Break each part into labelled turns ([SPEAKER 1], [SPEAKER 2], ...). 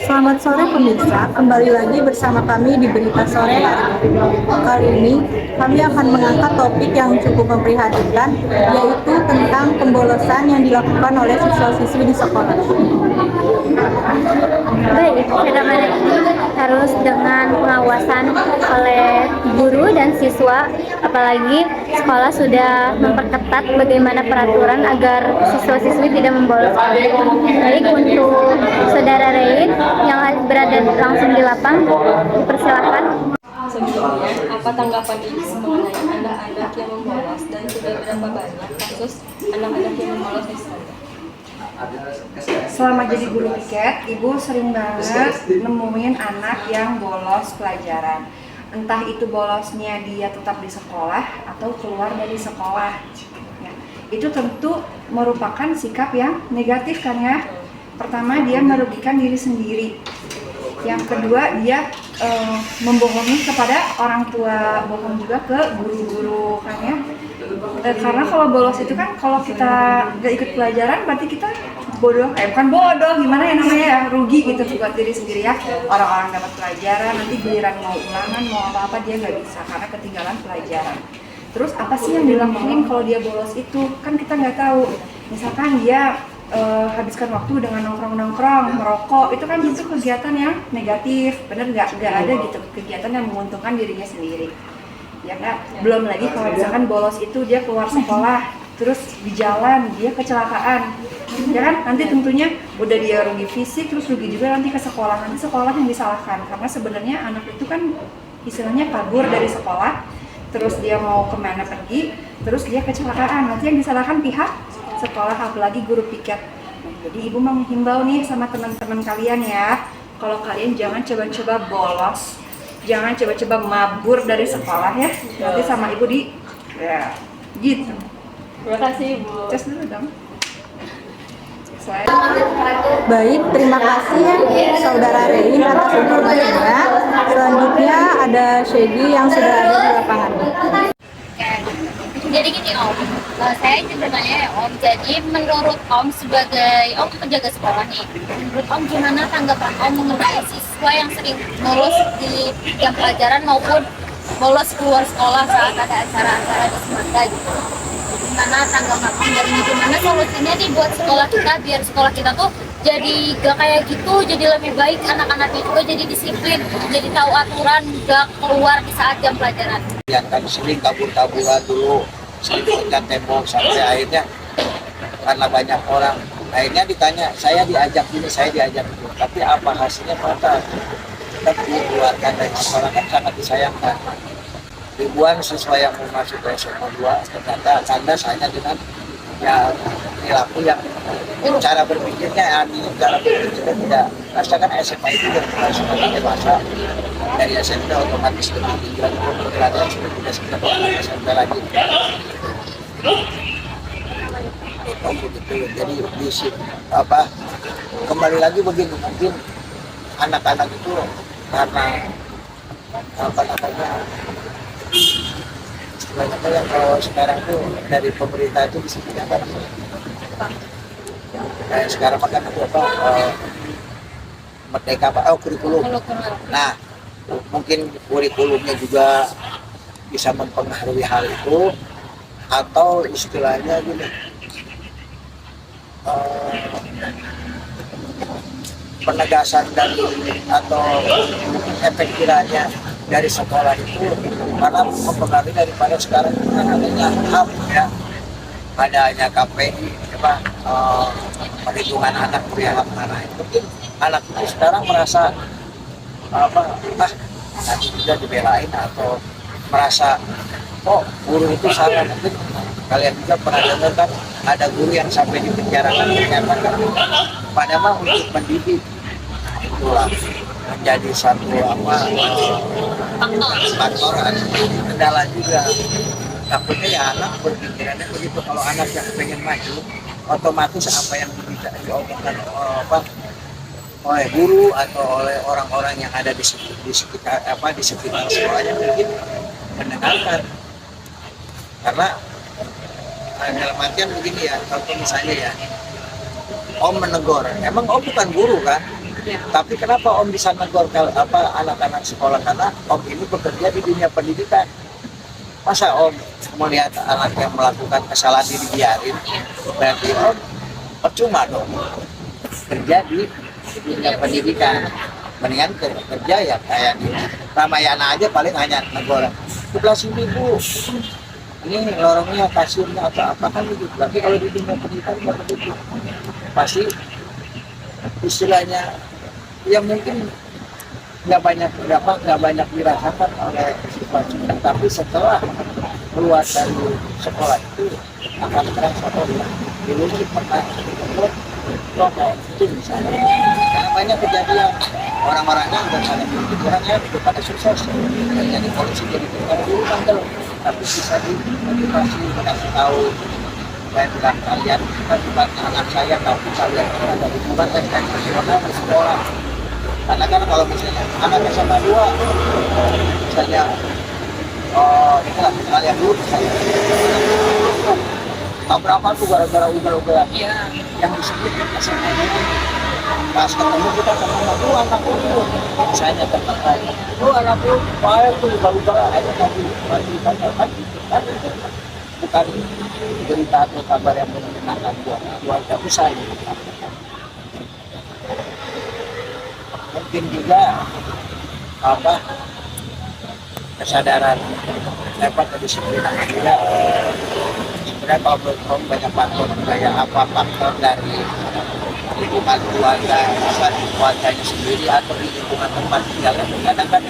[SPEAKER 1] Selamat sore pemirsa, kembali lagi bersama kami di Berita Sore hari ini. Kali ini kami akan mengangkat topik yang cukup memprihatinkan, yaitu tentang pembolosan yang dilakukan oleh siswa-siswi di sekolah.
[SPEAKER 2] Baik, fenomena ini harus dengan pengawasan oleh guru dan siswa, apalagi sekolah sudah memperketat bagaimana peraturan agar siswa-siswi tidak membolos. Baik, untuk saudara Rein yang berada langsung di lapang, dipersilakan.
[SPEAKER 3] Sebelumnya, apa tanggapan Ibu mengenai anak-anak yang membolos dan sudah berapa banyak kasus anak-anak yang membolos di sekolah?
[SPEAKER 4] Selama jadi guru piket, Ibu sering banget nemuin anak yang bolos pelajaran. Entah itu bolosnya dia tetap di sekolah atau keluar dari sekolah. Ya, itu tentu merupakan sikap yang negatif kan ya. Pertama, dia merugikan diri sendiri. Yang kedua, dia membohongi kepada orang tua, bohong juga ke guru-guru kan ya. Karena kalau bolos itu kan kalau kita nggak ikut pelajaran berarti kita bodoh, bukan bodoh, gimana ya namanya ya, rugi gitu buat diri sendiri ya. Orang-orang dapat pelajaran, nanti giliran mau ulangan, mau apa-apa dia nggak bisa karena ketinggalan pelajaran. Terus apa sih yang dilakuin kalau dia bolos itu? Kan kita nggak tahu. Misalkan dia habiskan waktu dengan nongkrong-nongkrong, merokok, itu kan itu kegiatan yang negatif, bener nggak ada gitu kegiatan yang menguntungkan dirinya sendiri, ya kan? Belum lagi kalau misalkan bolos itu dia keluar sekolah, terus di jalan dia kecelakaan, ya kan? Nanti tentunya udah dia rugi fisik, terus rugi juga nanti ke sekolah, nanti sekolah yang disalahkan, karena sebenarnya anak itu kan istilahnya kabur dari sekolah, terus dia mau kemana pergi, terus dia kecelakaan, nanti yang disalahkan pihak sekolah, apalagi guru piket. Jadi Ibu mau menghimbau nih sama teman-teman kalian ya, kalau kalian jangan coba-coba bolos, jangan coba-coba mabur dari sekolah ya, nanti sama Ibu di ya gitu.
[SPEAKER 3] Terima kasih Ibu.
[SPEAKER 4] Cus dulu dong. Slide.
[SPEAKER 1] Baik, terima kasih Saudara Rein atas informasinya. Selanjutnya ada Shady yang sudah ada di lapangan.
[SPEAKER 2] Jadi gini Om, saya juga nanya ya Om, jadi menurut Om sebagai Om penjaga sekolah nih, menurut Om gimana tanggapan Om mengenai siswa yang sering bolos di jam pelajaran maupun bolos keluar sekolah saat ada acara-acara di semata gitu? Gimana tanggapan Om dan gimana solusinya nih buat sekolah kita biar sekolah kita tuh jadi gak kayak gitu, jadi lebih baik anak-anaknya juga jadi disiplin, jadi tahu aturan, gak keluar di saat jam pelajaran.
[SPEAKER 5] Yang kan sering kabur-kaburan dulu, sering pencet tembok, sampai akhirnya karena banyak orang, akhirnya ditanya, saya diajak ini, saya diajak itu, tapi apa hasilnya? Maka tetap dikeluarkan dari sekolah, kan sangat disayangkan. Ribuan siswa yang mau masuk ke SMA 2 ternyata kandas hanya dengan ya perilaku yang cara berpikirnya cara berpikirnya tidak. Rasakan SMA itu sudah dewasa, dari SMP otomatis lebih tinggi lagi pemikirannya, sudah tidak seperti anak SMP lagi. Begitu. Jadi kembali lagi begini, mungkin anak-anak itu karena istilahnya kalau sekarang tuh dari pemerintah itu disediakan kayak sekarang makan merdeka kurikulum. Nah, mungkin kurikulumnya juga bisa mempengaruhi hal itu, atau istilahnya gini, penegasan dan atau efek kiranya dari sekolah itu karena mempengaruhi daripada sekarang kan adanya HAM ya, adanya KPI perlindungan anak HAM anak itu, mungkin anak itu sekarang merasa nanti juga dibelain atau merasa guru itu salah. Mungkin kalian juga pernah dengar kan ada guru yang sampai dipenjarakan ternyata kan padahal untuk mendidik, itulah menjadi satu faktor kendala juga. Takutnya ya anak berpikirannya begitu, kalau anak yang pengen maju otomatis apa yang diomongkan oleh guru atau oleh orang-orang yang ada di sekitar sekolahnya mungkin mendengarkan. Karena dalam artian begini ya, contoh misalnya ya, Om menegur, emang Om bukan guru kan, Tapi kenapa Om bisa negor anak-anak sekolah? Karena Om ini bekerja di dunia pendidikan. Masa Om melihat anak yang melakukan kesalahan dibiarin? Berarti Om percuma dong kerja di dunia pendidikan. Mendingan kerja ya kayak di Ramayana aja paling hanya negor. Sebelah sini Bu, ini lorongnya, kasirnya apa kan gitu. Tapi kalau di dunia pendidikan nggak begitu. Pasti istilahnya yang mungkin nggak banyak dirasakan oleh siswa, tapi setelah keluar dari sekolah itu akan terasa dulu pernah kayak itu misalnya. Karena banyak kejadian orang-orangnya udah pada pikirannya udah pada sukses dan jadi polisi jadi tentara dulu kan tapi bisa dimotivasi kasih tahu saya bilang kalian bukan anak saya tapi kalian ada hubungan dan profesional di sekolah. Karena kan kalau misalnya anak SMA 2 misalnya itulah kalian dulu misalnya berapa tuh gara-gara ugal-ugalan yang disebut SMA 2. Pas ketemu kita sama anak itu misalnya tertekan anak lu baik tuh ugal-ugalan aja tapi kan bukan berita atau kabar yang menyenangkan buat keluarga besar. Mungkin juga kesadaran kedisiplinan juga. Sebenarnya kalau belum banyak faktor kayak faktor dari lingkungan keluarga, keluarganya sendiri atau di lingkungan tempat tinggalnya. Kadang kan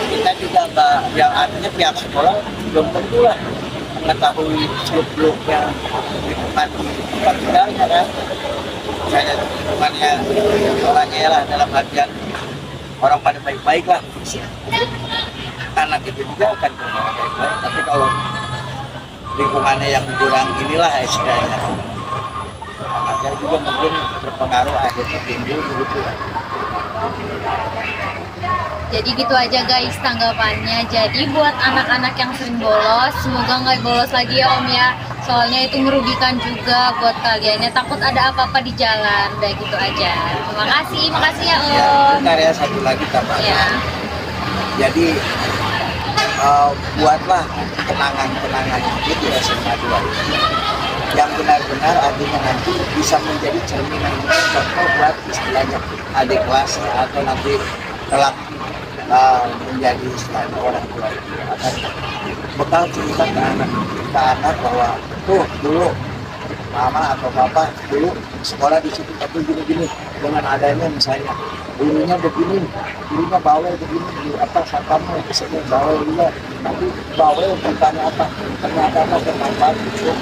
[SPEAKER 5] kita juga yang artinya pihak sekolah belum tentu lah mengetahui seluk-beluk yang lingkungan tempat tinggalnya kan. Misalnya lingkungannya orangnya lah dalam artian orang pada baik-baik lah. Anak itu juga akan baik-baik. Tapi kalau lingkungannya yang kurang inilah istilahnya, anaknya juga mungkin berpengaruh akhirnya timbul begitu.
[SPEAKER 2] Jadi gitu aja guys tanggapannya. Jadi buat anak-anak yang sering bolos, semoga nggak bolos lagi ya Om ya. Soalnya itu merugikan juga buat kalian ya. Takut ada apa-apa di jalan. Udah gitu aja. Makasih ya Om.
[SPEAKER 5] Ya, bentar ya satu lagi tambahan.
[SPEAKER 2] Ya.
[SPEAKER 5] Jadi buatlah kenangan-kenangan itu ya SMA 2 yang benar-benar artinya nanti bisa menjadi cerminan contoh buat istilahnya adik kelas atau nanti kelak menjadi istilahnya orang tua itu akan bekal cerita ke anak bahwa tuh dulu mama atau papa dulu sekolah di situ tapi gini-gini dengan adanya misalnya gurunya begini, gurunya bawel begini, satpamnya kesini bawel juga, nanti bawel bertanya ternyata bermanfaat itu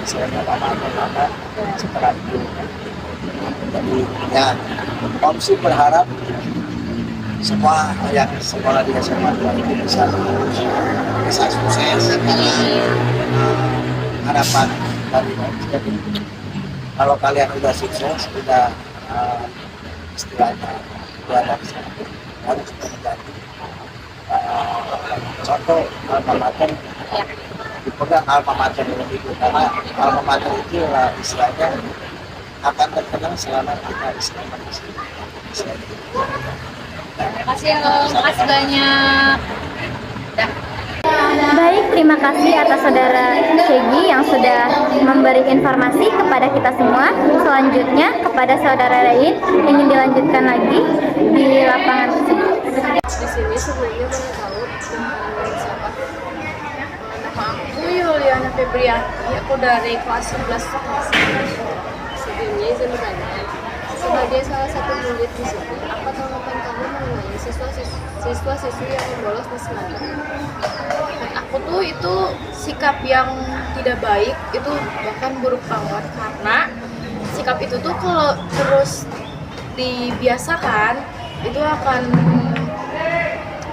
[SPEAKER 5] misalnya mama atau papa setelah itu. Jadi ya Om sih berharap semua yang sekolah di SMA 2 itu bisa sukses karena harapan dari Om. Jadi kalau kalian udah sukses, udah istilahnya udah dari sana harus menjadi contoh alma mater, dipegang alma mater itu karena alma mater itu istilahnya akan terkenal selama kita istilahnya di sini.
[SPEAKER 2] Terima kasih Om, makasih banyak. Dah.
[SPEAKER 6] Baik, terima kasih atas saudara Shegi yang sudah memberi informasi kepada kita semua. Selanjutnya kepada saudara lain ingin dilanjutkan lagi di lapangan tersebut.
[SPEAKER 3] Di sini sebelumnya boleh tahu dengan siapa? Nama aku Yuliana Febrianti, aku dari kelas 11 kelas. Sebelumnya izin bertanya, sebagai salah satu murid di sini, apa tanggapan kamu mengenai siswa-siswi yang bolos di semester? Aku tuh itu sikap yang tidak baik, itu bahkan buruk banget karena sikap itu tuh kalau terus dibiasakan itu akan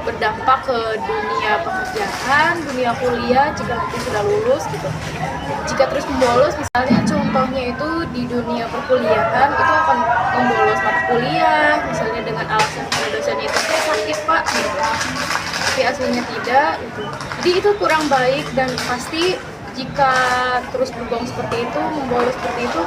[SPEAKER 3] berdampak ke dunia pekerjaan, dunia kuliah jika nanti sudah lulus gitu. Jika terus membolos, misalnya contohnya itu di dunia perkuliahan itu akan membolos mata kuliah, misalnya dengan alasan dosennya itu saya sakit pak, gitu. Tapi aslinya tidak, gitu. Jadi itu kurang baik dan pasti jika terus berbohong seperti itu, membolos seperti itu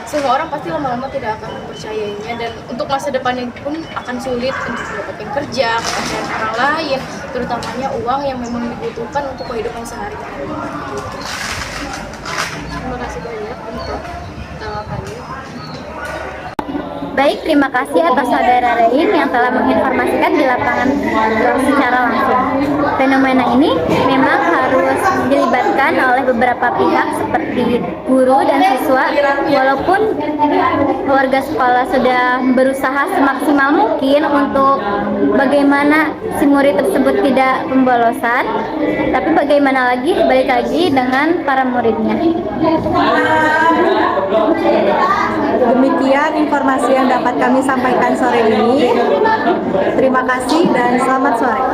[SPEAKER 3] semua orang pasti lama-lama tidak akan mempercayainya, dan untuk masa depannya pun akan sulit untuk mendapatkan kerja, kepercayaan orang lain, terutamanya uang yang memang dibutuhkan untuk kehidupan sehari-hari. Terima kasih banyak untuk tanggapannya.
[SPEAKER 6] Baik, terima kasih atas saudara Rein yang telah menginformasikan di lapangan secara langsung. Fenomena ini memang harus dilibatkan oleh beberapa pihak seperti guru dan siswa. Walaupun warga sekolah sudah berusaha semaksimal mungkin untuk bagaimana si murid tersebut tidak pembolosan, tapi bagaimana lagi, balik lagi dengan para muridnya.
[SPEAKER 1] Demikian informasi yang dapat kami sampaikan sore ini. Terima kasih dan selamat sore.